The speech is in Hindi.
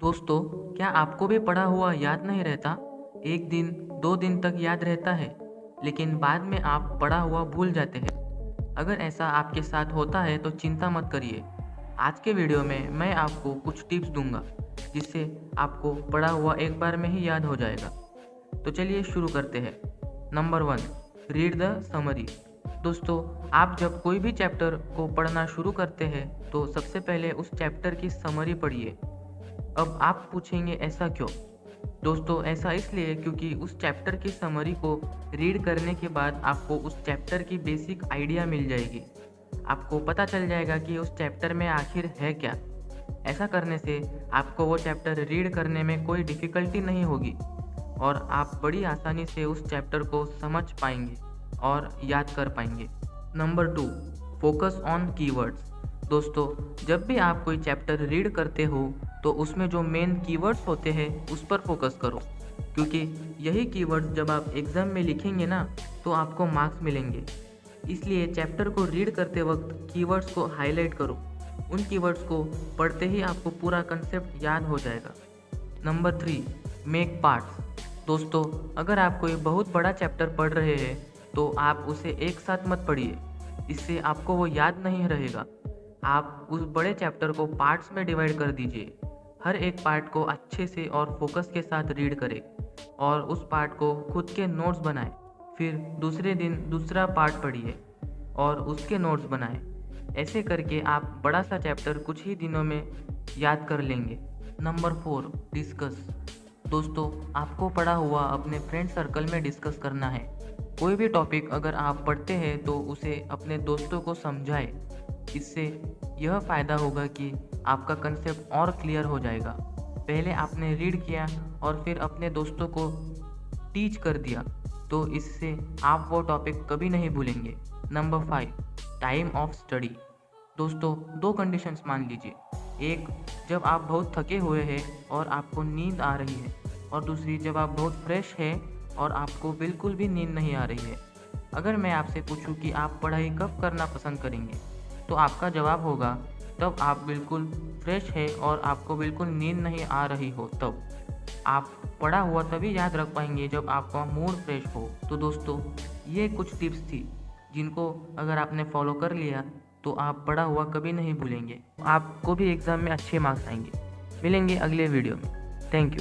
दोस्तों, क्या आपको भी पढ़ा हुआ याद नहीं रहता? एक दिन, 2 दिन तक याद रहता है, लेकिन बाद में आप पढ़ा हुआ भूल जाते हैं। अगर ऐसा आपके साथ होता है तो चिंता मत करिए। आज के वीडियो में मैं आपको कुछ टिप्स दूंगा, जिससे आपको पढ़ा हुआ एक बार में ही याद हो जाएगा। तो चलिए शुरू करते हैं। Number 1, read the summary. दोस्तों, आप जब कोई भी चैप्टर को पढ़ना शुरू करते हैं, तो सबसे पहले उस चैप्टर की समरी पढ़िए। अब आप पूछेंगे ऐसा क्यों? दोस्तों, ऐसा इसलिए क्योंकि उस चैप्टर की समरी को रीड करने के बाद आपको उस चैप्टर की बेसिक आइडिया मिल जाएगी। आपको पता चल जाएगा कि उस चैप्टर में आखिर है क्या। ऐसा करने से आपको वो चैप्टर रीड करने में कोई डिफ़िकल्टी नहीं होगी और आप बड़ी आसानी से उस चैप्टर को समझ पाएंगे और याद कर पाएंगे। Number 2, focus on keywords. दोस्तों, जब भी आप कोई चैप्टर रीड करते हो तो उसमें जो मेन कीवर्ड्स होते हैं उस पर फोकस करो, क्योंकि यही कीवर्ड्स जब आप एग्ज़ाम में लिखेंगे ना तो आपको मार्क्स मिलेंगे। इसलिए चैप्टर को रीड करते वक्त कीवर्ड्स को हाईलाइट करो। उन कीवर्ड्स को पढ़ते ही आपको पूरा कंसेप्ट याद हो जाएगा। Number 3, make parts. दोस्तों, अगर आप कोई बहुत बड़ा चैप्टर पढ़ रहे हैं तो आप उसे एक साथ मत पढ़िए, इससे आपको वो याद नहीं रहेगा। आप उस बड़े चैप्टर को पार्ट्स में डिवाइड कर दीजिए। हर एक पार्ट को अच्छे से और फोकस के साथ रीड करें और उस पार्ट को खुद के नोट्स बनाएं। फिर दूसरे दिन दूसरा पार्ट पढ़िए और उसके नोट्स बनाएं। ऐसे करके आप बड़ा सा चैप्टर कुछ ही दिनों में याद कर लेंगे। Number 4, discuss. दोस्तों, आपको पढ़ा हुआ अपने फ्रेंड सर्कल में डिस्कस करना है। कोई भी टॉपिक अगर आप पढ़ते हैं तो उसे अपने दोस्तों को समझाएं। इससे यह फ़ायदा होगा कि आपका कंसेप्ट और क्लियर हो जाएगा। पहले आपने रीड किया और फिर अपने दोस्तों को टीच कर दिया, तो इससे आप वो टॉपिक कभी नहीं भूलेंगे। Number 5, time of study. दोस्तों, 2 कंडीशंस मान लीजिए। एक, जब आप बहुत थके हुए हैं और आपको नींद आ रही है, और दूसरी, जब आप बहुत फ्रेश हैं और आपको बिल्कुल भी नींद नहीं आ रही है। अगर मैं आपसे पूछूं कि आप पढ़ाई कब करना पसंद करेंगे, तो आपका जवाब होगा तब आप बिल्कुल फ्रेश है और आपको बिल्कुल नींद नहीं आ रही हो तब। आप पढ़ा हुआ तभी याद रख पाएंगे जब आपका मूड फ्रेश हो। तो दोस्तों, ये कुछ टिप्स थी जिनको अगर आपने फॉलो कर लिया तो आप पढ़ा हुआ कभी नहीं भूलेंगे। आपको भी एग्ज़ाम में अच्छे मार्क्स आएंगे। मिलेंगे अगले वीडियो में। Thank you.